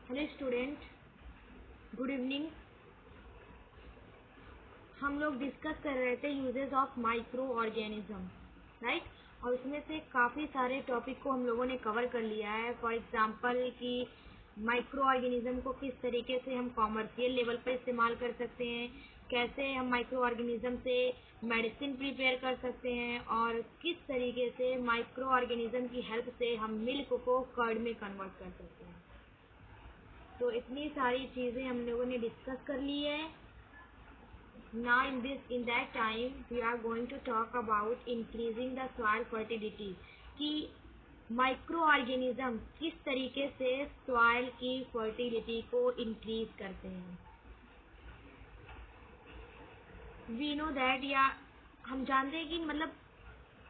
Hello student, good evening. हम लोग discuss कर रहे थे uses of microorganism, right. और उसमें से काफ़ी सारे टॉपिक को हम लोगों ने कवर कर लिया है। फॉर एग्जांपल कि माइक्रो ऑर्गेनिज्म को किस तरीके से हम कॉमर्शियल लेवल पर इस्तेमाल कर सकते हैं, कैसे हम माइक्रो ऑर्गेनिज्म से मेडिसिन प्रिपेयर कर सकते हैं, और किस तरीके से माइक्रो ऑर्गेनिज्म की हेल्प से हम मिल्क को कर्ड में कन्वर्ट कर सकते हैं। तो इतनी सारी चीज़ें हम लोगों ने डिस्कस कर ली है। Now in that time we are going to talk about increasing the soil fertility, कि माइक्रो ऑर्गेनिज्म किस तरीके से सॉइल की फर्टिलिटी को इंक्रीज करते हैं। वी नो दैट, या हम जानते हैं कि मतलब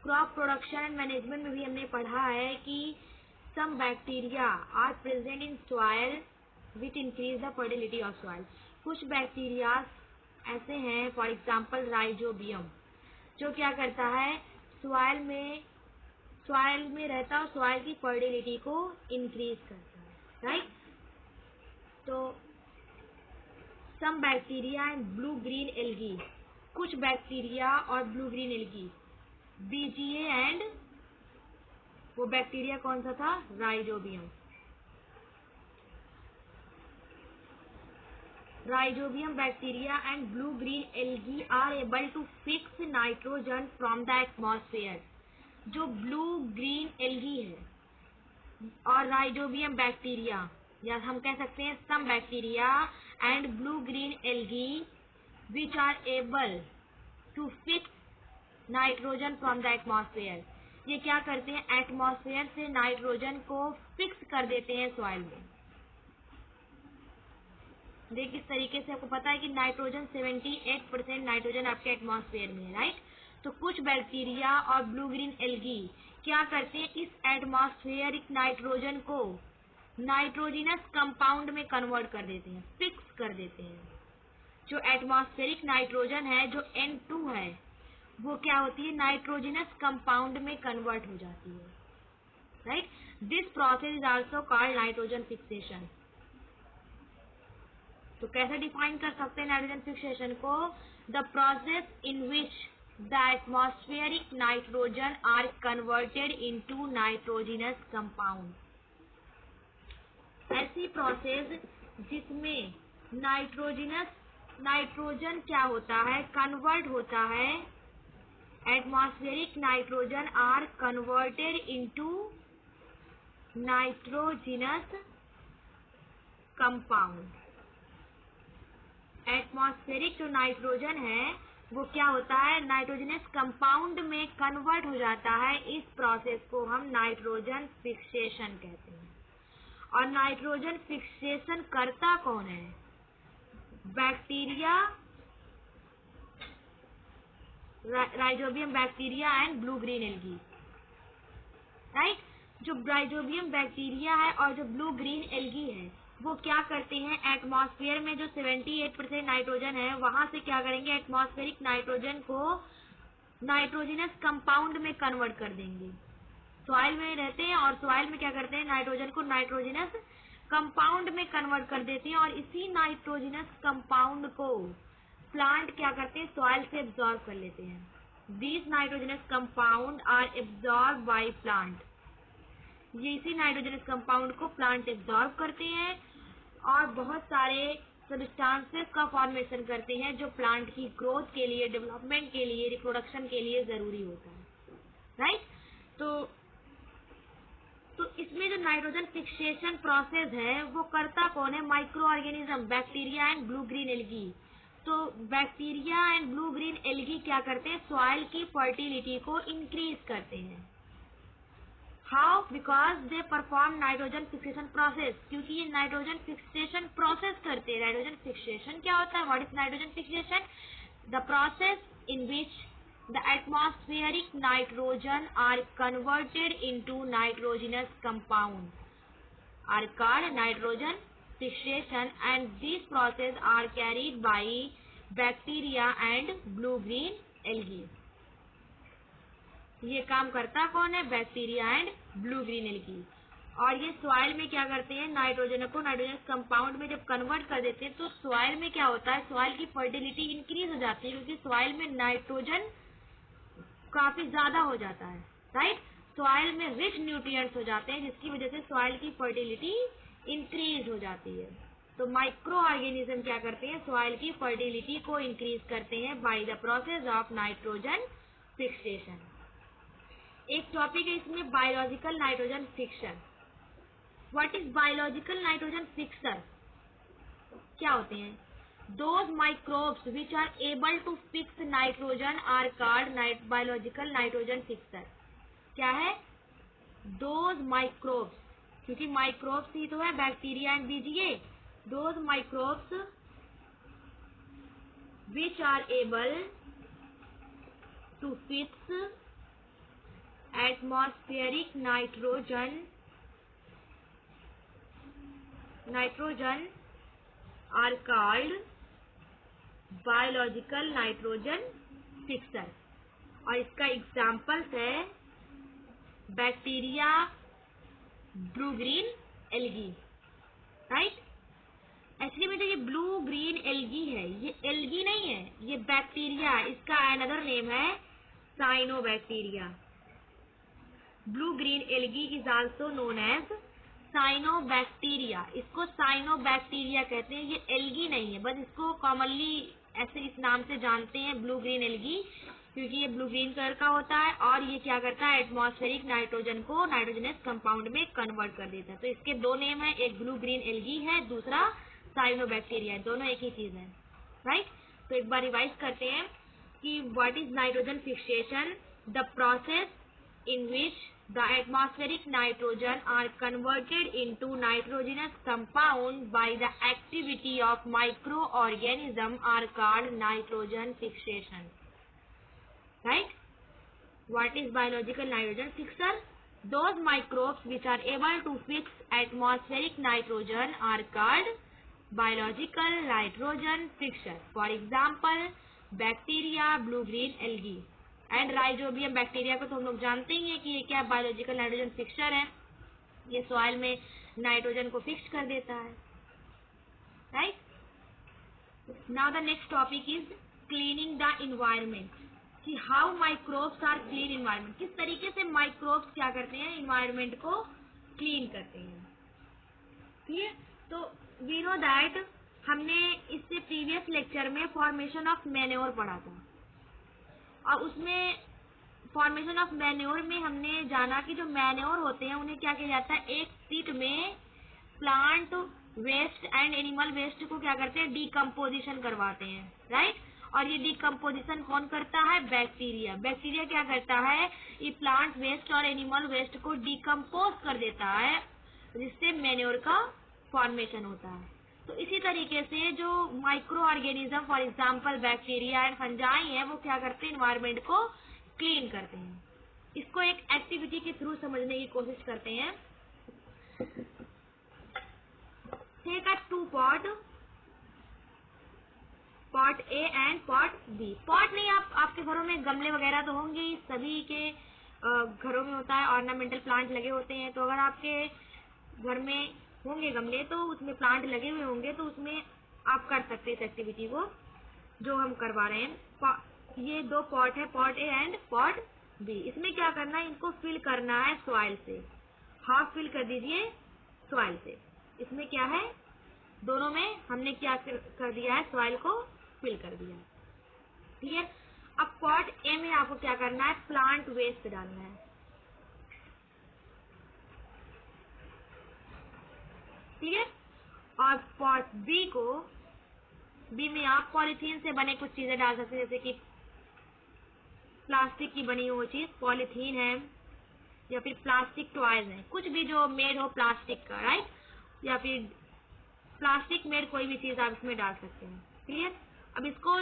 क्रॉप प्रोडक्शन एंड मैनेजमेंट में भी हमने पढ़ा है कि some bacteria are present in soil which increase the fertility of soil. कुछ बैक्टीरिया ऐसे हैं, फॉर एग्जाम्पल राइजोबियम, जो क्या करता है, सॉइल में रहता है और सॉइल की फर्टिलिटी को इंक्रीज करता है, राइट। तो some bacteria and blue green algae, कुछ बैक्टीरिया और blue green algae, BGA and वो बैक्टीरिया कौन सा था, rhizobium bacteria and blue green algae are able to fix nitrogen from the atmosphere. जो ब्लू ग्रीन एल्गी है और राइजोबियम बैक्टीरिया, या हम कह सकते हैं some bacteria and blue green algae which are able to fix nitrogen from the atmosphere, ये क्या करते हैं, एटमॉस्फेयर से नाइट्रोजन को फिक्स कर देते हैं सॉइल में। देखिए किस तरीके से, आपको पता है कि नाइट्रोजन 78% नाइट्रोजन आपके एटमॉस्फेयर में है, राइट। तो कुछ बैक्टीरिया और ब्लू ग्रीन एल्गी क्या करते हैं, इस एटमॉस्फेरिक नाइट्रोजन को नाइट्रोजिनस कंपाउंड में कन्वर्ट कर देते हैं, फिक्स कर देते हैं। जो एटमॉस्फेरिक नाइट्रोजन है, जो N2 है, वो क्या होती है, नाइट्रोजिनस कंपाउंड में कन्वर्ट हो जाती है, right. This process is also called nitrogen fixation. तो कैसे डिफाइन कर सकते हैं नाइट्रोजन फिक्सेशन को, the process in which the atmospheric nitrogen are converted into nitrogenous compound. ऐसी प्रोसेस जिसमें नाइट्रोजन क्या होता है, कन्वर्ट होता है, atmospheric nitrogen are converted into nitrogenous compound. Atmospheric जो नाइट्रोजन है वो क्या होता है, नाइट्रोजनस कंपाउंड में कन्वर्ट हो जाता है। इस प्रोसेस को हम नाइट्रोजन फिक्सेशन कहते हैं। और नाइट्रोजन फिक्सेशन करता कौन है, bacteria, rhizobium bacteria and blue green algae, right. जो राइजोबियम बैक्टीरिया है और जो ब्लू ग्रीन एल्गी है, वो क्या करते हैं, एटमॉस्फेयर में जो 78% नाइट्रोजन है, वहां से क्या करेंगे, एटमॉस्फेरिक नाइट्रोजन को नाइट्रोजिनस कंपाउंड में कन्वर्ट कर देंगे। सॉइल में रहते हैं और सॉइल में क्या करते हैं, नाइट्रोजन को नाइट्रोजिनस कंपाउंड में कन्वर्ट कर देते हैं, और इसी नाइट्रोजिनस कंपाउंड को प्लांट क्या करते हैं, सॉइल से एब्जॉर्ब कर लेते हैं। These nitrogenous compound are absorb by plant. ये इसी नाइट्रोजनस कंपाउंड को प्लांट एब्जॉर्ब करते हैं और बहुत सारे सब्सटेंसेस का फॉर्मेशन करते हैं, जो प्लांट की ग्रोथ के लिए, डेवलपमेंट के लिए, रिप्रोडक्शन के लिए जरूरी होता है, राइट। तो इसमें जो नाइट्रोजन फिक्सेशन प्रोसेस है वो करता कौन है, microorganism, bacteria and blue green algae. तो bacteria and blue green algae क्या करते हैं, सॉइल की फर्टिलिटी को इंक्रीज करते हैं। How, because they perform nitrogen fixation process, क्योंकि ये नाइट्रोजन फिक्सेशन प्रोसेस करते हैं। नाइट्रोजन फिक्सेशन क्या होता है, what is nitrogen fixation, the process in which the atmospheric nitrogen are converted into nitrogenous compound are called nitrogen fixation, and these process are carried by bacteria and blue green algae. ये काम करता कौन है, bacteria and blue green algae. और ये soil में क्या करते हैं, नाइट्रोजन को नाइट्रोजनस कंपाउंड में जब कन्वर्ट कर देते हैं तो सॉइल में क्या होता है, सॉइल की फर्टिलिटी इंक्रीज हो जाती है, क्योंकि सॉइल में नाइट्रोजन काफी ज्यादा हो जाता है, राइट। सॉइल में रिच न्यूट्रिएंट्स हो जाते हैं, जिसकी वजह से सॉइल की फर्टिलिटी इंक्रीज हो जाती है। तो माइक्रो ऑर्गेनिज्म क्या करते हैं, सॉइल की फर्टिलिटी को इंक्रीज करते हैं by the process of nitrogen fixation. एक टॉपिक है इसमें biological nitrogen fixer. What is biological nitrogen fixer? क्या होते हैं? Those microbes which are able to fix nitrogen are called biological nitrogen fixer। क्या है? Those microbes, क्योंकि माइक्रोब्स ही तो है bacteria and BGA. Those microbes which are able to fix atmospheric nitrogen are called biological nitrogen fixer. और इसका examples है bacteria, blue green algae, right. Actually में जो ये ब्लू ग्रीन एल्गी है, ये एल्गी नहीं है, ये बैक्टीरिया, इसका अनदर नेम है cyanobacteria. Blue green algae is also known as cyanobacteria. इसको साइनोबैक्टीरिया कहते हैं, ये एल्गी नहीं है, बस इसको कॉमनली ऐसे इस नाम से जानते हैं ब्लू ग्रीन एल्गी, क्योंकि ये ब्लू ग्रीन कलर का होता है और ये क्या करता है, एटमॉस्फेरिक नाइट्रोजन को नाइट्रोजनस कंपाउंड में कन्वर्ट कर देता है। तो इसके दो नेम है, एक ब्लू ग्रीन एल्गी है, दूसरा साइनोबैक्टीरिया है, दोनों एक ही चीज है, राइट। तो एक बार रिवाइज करते हैं कि what is nitrogen fixation, the process in which the atmospheric nitrogen are converted into nitrogenous compound by the activity of microorganism are called nitrogen fixation, right? What is biological nitrogen fixer? Those microbes which are able to fix atmospheric nitrogen are called biological nitrogen fixer. For example, bacteria, blue green algae and rhizobium bacteria को तो हम लोग जानते ही हैं कि ये क्या biological nitrogen fixer है, ये सॉइल में नाइट्रोजन को फिक्स कर देता है, right. Now the next topic is cleaning the environment, कि how microbes are clean environment, किस तरीके से माइक्रोब्स क्या करते हैं, इन्वायरमेंट को क्लीन करते हैं, ठीक है। तो वी नो दैट हमने इससे प्रीवियस लेक्चर में फॉर्मेशन ऑफ मैन्योर पढ़ा था, और उसमें फॉर्मेशन ऑफ मैन्योर में हमने जाना कि जो मैन्योर होते हैं उन्हें क्या किया जाता है, एक पिट में plant waste and animal waste को क्या करते हैं, डिकम्पोजिशन करवाते हैं, राइट। और ये डिकम्पोजिशन कौन करता है, बैक्टीरिया। बैक्टीरिया क्या करता है, ये प्लांट वेस्ट और एनिमल वेस्ट को डिकम्पोज कर देता है, जिससे मैन्योर का फॉर्मेशन होता है। तो इसी तरीके से जो micro organism for example bacteria and fungi है, वो क्या करते हैं, एनवायरनमेंट को क्लीन करते हैं। इसको एक एक्टिविटी के थ्रू समझने की कोशिश करते हैं। Take a two pot, pot A and pot B. Pot नहीं, आपके घरों में गमले वगैरह तो होंगे, सभी के घरों में होता है, ऑर्नामेंटल प्लांट लगे होते हैं। तो अगर आपके घर में होंगे गमले तो उसमें प्लांट लगे हुए होंगे, तो उसमें आप कर सकते हैं इस एक्टिविटी को जो हम करवा रहे हैं। ये दो पॉट है, pot A and pot B. इसमें क्या करना है, इनको फिल करना है सॉइल से, हाफ फिल कर दीजिए सॉइल से। इसमें क्या है, दोनों में हमने क्या कर दिया है, सॉइल को फिल कर दिया, ठीक है। अब पॉट ए में आपको क्या करना है, प्लांट वेस्ट डालना है, ठीक है। और पॉट बी में आप पॉलीथीन से बने कुछ चीजें डाल सकते हैं, जैसे कि प्लास्टिक की बनी हुई चीज, पॉलीथीन है, या फिर प्लास्टिक टॉयज है, कुछ भी जो मेड हो प्लास्टिक का, राइट, या फिर प्लास्टिक मेड कोई भी चीज आप इसमें डाल सकते हैं, क्लियर। अब इसको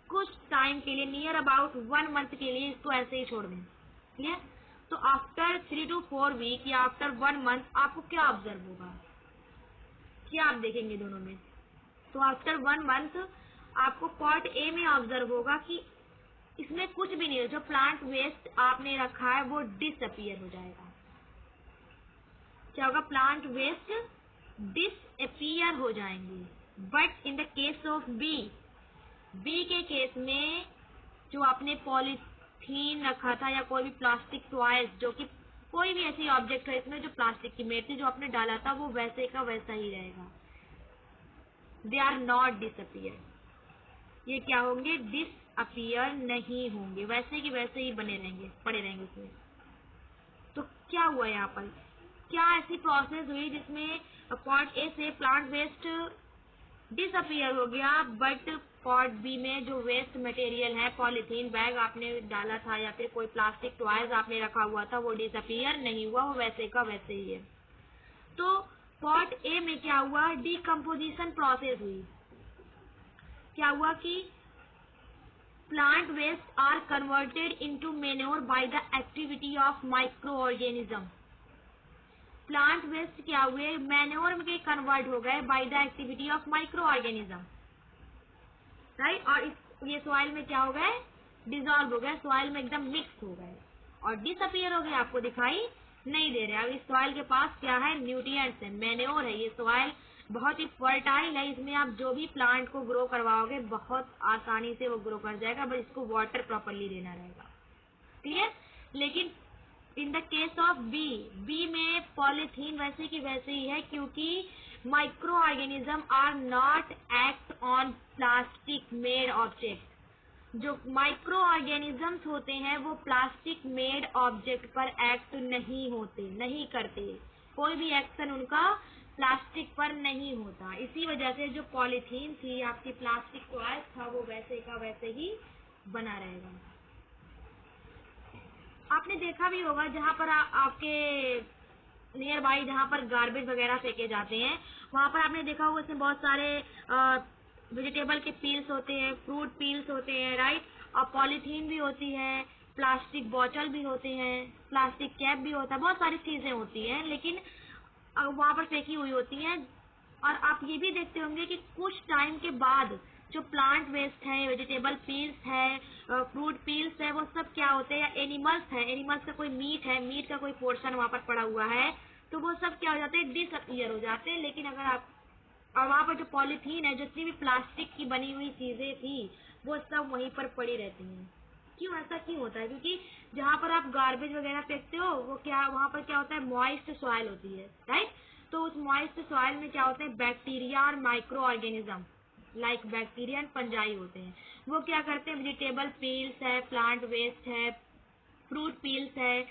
कुछ टाइम के लिए, नियर अबाउट 1 मंथ के लिए इसको ऐसे ही छोड़ दें, क्लियर। तो आफ्टर 3 to 4 वीक या आफ्टर 1 मंथ आपको क्या ऑब्जर्व होगा, क्या आप देखेंगे दोनों में। तो आफ्टर 1 मंथ आपको पॉट ए में ऑब्जर्व होगा कि इसमें कुछ भी नहीं है, जो प्लांट वेस्ट आपने रखा है वो डिसअपियर हो जाएगा, क्या होगा, प्लांट वेस्ट डिसअपीयर हो जाएंगे। But in the case of B के केस में जो आपने पॉलीथीन रखा था या कोई भी प्लास्टिक टॉयज, जो कि कोई भी ऐसी ऑब्जेक्ट है इसमें जो प्लास्टिक की मेड थी, जो आपने डाला था वो वैसे का वैसा ही रहेगा। दे आर नॉट डिसअपीयर, ये क्या होंगे, डिसअपीयर नहीं होंगे, वैसे की वैसे ही बने रहेंगे, पड़े रहेंगे उसमें। तो क्या हुआ यहाँ पर, क्या ऐसी प्रोसेस हुई जिसमें पॉट ए से प्लांट वेस्ट डिसअपीयर हो गया, बट पॉट बी में जो वेस्ट मटेरियल है, पॉलीथीन बैग आपने डाला था या फिर कोई प्लास्टिक टॉयज आपने रखा हुआ था, वो डिसअपीयर नहीं हुआ, वो वैसे का वैसे ही है। तो पॉट ए में क्या हुआ, डिकम्पोजिशन प्रोसेस हुई। क्या हुआ कि plant waste are converted into manure by the activity of microorganism. Plant waste क्या हुए, मैन्योर में कन्वर्ट हो गए by the activity of microorganism, right. और ये सॉइल में क्या हो गए, डिजॉल्व हो गए, सॉइल में एकदम मिक्स हो गए और डिसअपीयर हो गए, आपको दिखाई नहीं दे रहे। अब इस सॉइल के पास क्या है, न्यूट्रिएंट्स है, मैन्योर है। ये सॉइल बहुत ही फर्टाइल है, इसमें आप जो भी प्लांट को ग्रो करवाओगे बहुत आसानी से वो ग्रो कर जाएगा, बस इसको वाटर प्रॉपरली देना रहेगा, क्लियर। लेकिन in the case of B में पॉलीथीन वैसे की वैसे ही है, क्योंकि microorganism are not act on plastic made object. जो माइक्रो ऑर्गेनिजम्स होते हैं वो प्लास्टिक मेड ऑब्जेक्ट पर एक्ट नहीं होते, नहीं करते, कोई भी एक्शन उनका प्लास्टिक पर नहीं होता। इसी वजह से जो पॉलीथीन थी, आपकी प्लास्टिक टॉयज था, वो वैसे का वैसे ही बना रहेगा। आपने देखा भी होगा जहाँ पर आपके नियर बाई जहाँ पर गार्बेज वगैरह फेंके जाते हैं, वहाँ पर आपने देखा होगा इसमें बहुत सारे वेजिटेबल के पील्स होते हैं, फ्रूट पील्स होते हैं, राइट। और पॉलीथीन भी होती है, प्लास्टिक बॉटल भी होते हैं, प्लास्टिक कैप भी होता है, बहुत सारी चीजें होती हैं, लेकिन वहाँ पर फेंकी हुई होती हैं। और आप ये भी देखते होंगे कि कुछ टाइम के बाद जो प्लांट वेस्ट है, वेजिटेबल पील्स है, फ्रूट पील्स है, वो सब क्या होते हैं, एनिमल्स है, एनिमल्स का कोई मीट है, मीट का कोई पोर्शन वहाँ पर पड़ा हुआ है, तो वो सब क्या हो जाते हैं, डिसअपीयर हो जाते हैं। लेकिन अगर आप, और वहाँ पर जो पॉलीथीन है, जितनी भी प्लास्टिक की बनी हुई चीजें थी, वो सब वहीं पर पड़ी रहती हैं। क्यों, ऐसा क्यों होता है, क्योंकि जहाँ पर आप गार्बेज वगैरह फेंकते हो, वो क्या, वहाँ पर क्या होता है, मॉइस्ट सॉइल होती है, राइट। तो उस मॉइस्ट सॉइल में क्या होते हैं, बैक्टीरिया और micro organism like bacteria and fungi होते हैं। वो क्या करते हैं, वेजिटेबल पील्स है, प्लांट वेस्ट है, फ्रूट पील्स है,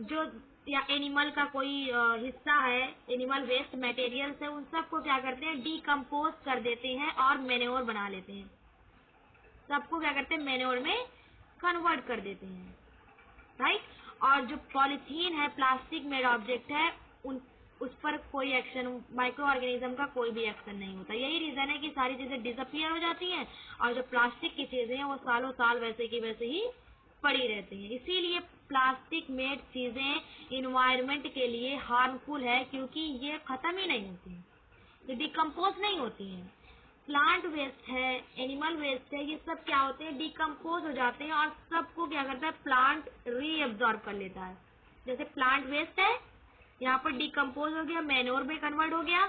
जो या एनिमल का कोई हिस्सा है, एनिमल वेस्ट मटेरियल्स है, उन सबको क्या करते हैं, डीकम्पोज कर देते हैं और मैन्योर बना लेते हैं। सबको क्या करते हैं, मैन्योर में कन्वर्ट कर देते हैं, राइट। और जो पॉलीथीन है, प्लास्टिक मेड ऑब्जेक्ट है, उस पर कोई एक्शन, माइक्रो ऑर्गेनिज्म का कोई भी एक्शन नहीं होता। यही रीजन है कि सारी चीजें डिसअपीयर हो जाती हैं और जो प्लास्टिक की चीजें हैं वो सालों साल वैसे की वैसे ही पड़ी रहती हैं। इसीलिए प्लास्टिक मेड चीजें इन्वायरमेंट के लिए हार्मफुल है, क्योंकि ये खत्म ही नहीं होती, ये डिकम्पोज नहीं होती हैं। प्लांट वेस्ट है, एनिमल वेस्ट है, ये सब क्या होते हैं, डिकम्पोज हो जाते हैं और सबको क्या करता है, प्लांट रीअब्सॉर्ब कर लेता है। जैसे प्लांट वेस्ट है, यहाँ पर डिकम्पोज हो गया, मैन्योर में कन्वर्ट हो गया,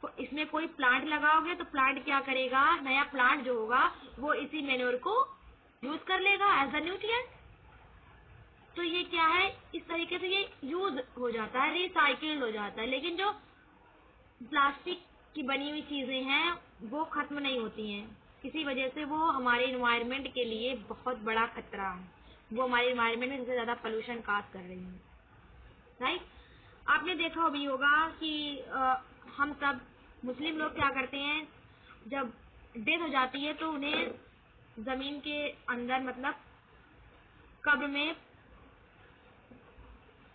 तो इसमें कोई प्लांट लगाओगे तो प्लांट क्या करेगा, नया प्लांट जो होगा वो इसी मैन्योर को यूज कर लेगा एज अ न्यूट्रिएंट। तो ये क्या है, इस तरीके से ये यूज हो जाता है, रिसाइकिल्ड हो जाता है। लेकिन जो प्लास्टिक की बनी हुई चीजें हैं वो खत्म नहीं होती हैं, इसी वजह से वो हमारे इन्वायरमेंट के लिए बहुत बड़ा खतरा है, वो हमारे इन्वायरमेंट में सबसे ज्यादा पोल्यूशन काज कर रही है, राइट। आपने देखा भी होगा कि हम सब मुस्लिम लोग क्या करते हैं, जब डेथ हो जाती है तो उन्हें जमीन के अंदर, मतलब कब्र में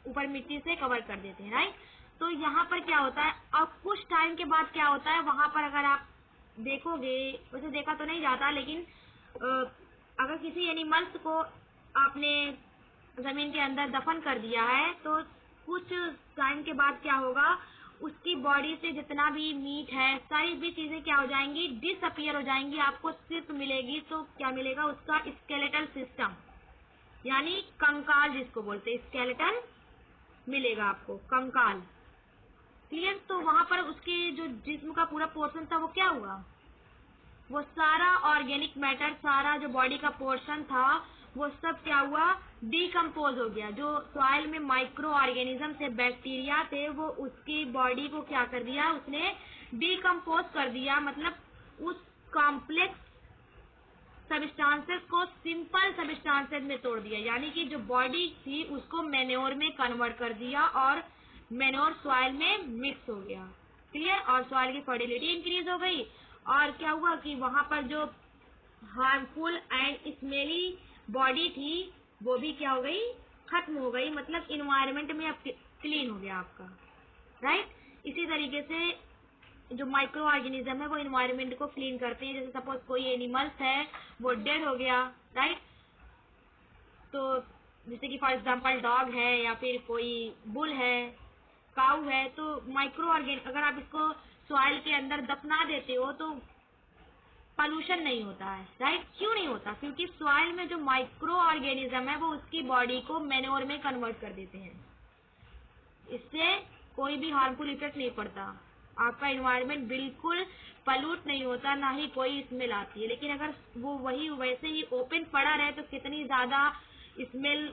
ऊपर मिट्टी से कवर कर देते हैं, राइट। तो यहाँ पर क्या होता है, अब कुछ टाइम के बाद क्या होता है, वहां पर अगर आप देखोगे, वैसे देखा तो नहीं जाता, लेकिन अगर किसी एनिमल्स को आपने जमीन के अंदर दफन कर दिया है तो कुछ टाइम के बाद क्या होगा, उसकी बॉडी से जितना भी मीट है, सारी भी चीजें क्या हो जाएंगी, डिसअपीयर हो जाएंगी। आपको सिर्फ मिलेगी तो क्या मिलेगा, उसका स्केलेटल सिस्टम, यानी कंकाल जिसको बोलते हैं, स्केलेटल मिलेगा आपको, कंकाल, क्लियर। तो वहां पर उसके जो जिस्म का पूरा पोर्शन था वो क्या हुआ, वो सारा ऑर्गेनिक मैटर, सारा जो बॉडी का पोर्शन था वो सब क्या हुआ, डिकम्पोज हो गया। जो सॉइल में माइक्रो ऑर्गेनिज्म से बैक्टीरिया थे वो उसकी बॉडी को क्या कर दिया, उसने डिकम्पोज कर दिया, मतलब उस कॉम्प्लेक्स सबस्टांसेस को सिंपल सबस्टांसेस में तोड़ दिया। यानी कि जो बॉडी थी उसको मैन्योर में कन्वर्ट कर दिया और मैन्योर सॉइल में मिक्स हो गया। क्लियर। और सॉइल की फर्टिलिटी इंक्रीज हो गई और क्या हुआ कि वहां पर जो हार्मफुल एंड स्मेली बॉडी थी वो भी क्या हो गई, खत्म हो गई। मतलब इन्वायरमेंट में अब क्लीन हो गया आपका, राइट। इसी तरीके से जो माइक्रो ऑर्गेनिज्म है वो इन्वायरमेंट को क्लीन करते हैं। जैसे सपोज कोई एनिमल्स है वो डेड हो गया, राइट, तो जैसे कि फॉर एग्जांपल डॉग है या फिर कोई बुल है, काऊ है, तो माइक्रो अगर आप इसको सॉइल के अंदर दफना देते हो तो पॉल्यूशन नहीं होता है, राइट। क्यों नहीं होता, क्योंकि सॉइल में जो माइक्रो ऑर्गेनिज्म है वो उसकी बॉडी को मैन्योर में कन्वर्ट कर देते हैं। इससे कोई भी हार्मफुल इफेक्ट नहीं पड़ता, आपका इन्वायरमेंट बिल्कुल पॉल्यूट नहीं होता, ना ही कोई स्मेल आती है। लेकिन अगर वो वही वैसे ही ओपन पड़ा रहे तो कितनी ज्यादा स्मेल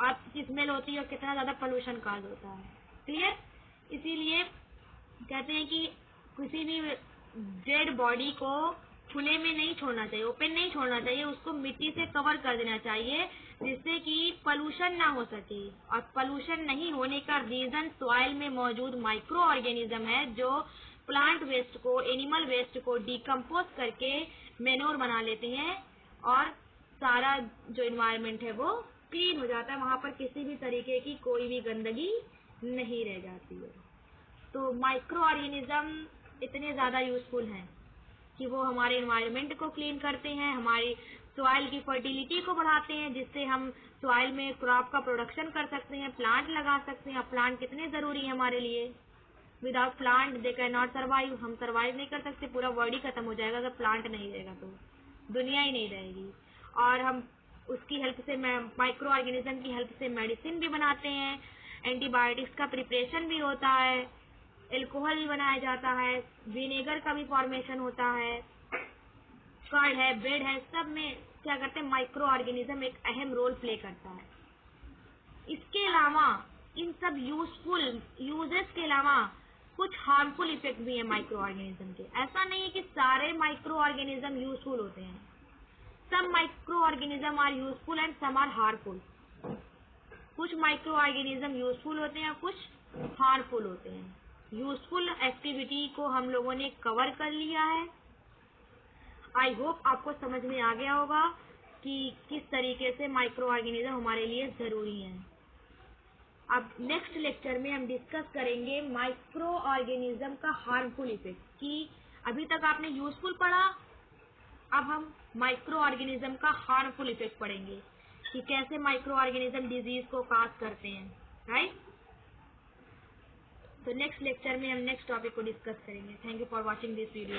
आपकी स्मेल होती है और कितना ज्यादा पोल्यूशन काज होता है। क्लियर। इसीलिए कहते हैं कि किसी भी डेड बॉडी को खुले में नहीं छोड़ना चाहिए, ओपन नहीं छोड़ना चाहिए, उसको मिट्टी से कवर कर देना चाहिए जिससे कि पोल्यूशन ना हो सके। और पोल्यूशन नहीं होने का रीजन सॉइल में मौजूद माइक्रो ऑर्गेनिज्म है जो प्लांट वेस्ट को, एनिमल वेस्ट को डिकम्पोज करके मेनोर बना लेते हैं और सारा जो इन्वायरमेंट है वो क्लीन हो जाता है। वहां पर किसी भी तरीके की कोई भी गंदगी नहीं रह जाती है। तो माइक्रो ऑर्गेनिज्म इतने ज्यादा यूजफुल हैं कि वो हमारे इन्वायरमेंट को क्लीन करते हैं, हमारी सॉइल की फर्टिलिटी को बढ़ाते हैं, जिससे हम सॉइल में क्रॉप का प्रोडक्शन कर सकते हैं, प्लांट लगा सकते हैं। प्लांट कितने जरूरी है हमारे लिए, without plant they can not survive. हम सर्वाइव नहीं कर सकते, पूरा वर्ल्ड ही खत्म हो जाएगा अगर प्लांट नहीं रहेगा, तो दुनिया ही नहीं रहेगी। और हम उसकी हेल्प से, माइक्रो ऑर्गेनिज्म की हेल्प से मेडिसिन भी बनाते हैं, एंटीबायोटिक्स का प्रिपरेशन भी होता है, एल्कोहल भी बनाया जाता है, विनेगर का भी फॉर्मेशन होता है, कर्ड है, ब्रेड है, सब में क्या करते हैं, माइक्रो ऑर्गेनिज्म एक अहम रोल प्ले करता है। इसके अलावा इन सब यूजफुल यूजेस के अलावा कुछ हार्मफुल इफेक्ट भी है माइक्रो ऑर्गेनिज्म के। ऐसा नहीं है कि सारे माइक्रो ऑर्गेनिज्म यूजफुल होते हैं, some microorganism are useful and some are harmful. कुछ माइक्रो ऑर्गेनिज्म यूजफुल होते हैं, कुछ हार्मफुल होते हैं। यूजफुल एक्टिविटी को हम लोगों ने कवर कर लिया है। आई होप आपको समझ में आ गया होगा कि किस तरीके से माइक्रो ऑर्गेनिज्म हमारे लिए जरूरी है। अब नेक्स्ट लेक्चर में हम डिस्कस करेंगे माइक्रो ऑर्गेनिज्म का हार्मफुल इफेक्ट। कि अभी तक आपने यूजफुल पढ़ा, अब हम माइक्रो ऑर्गेनिज्म का हार्मफुल इफेक्ट पढ़ेंगे कि कैसे माइक्रो ऑर्गेनिज्म डिजीज को काज करते हैं, राइट। तो नेक्स्ट लेक्चर में हम नेक्स्ट टॉपिक को डिस्कस करेंगे। Thank you for watching this video.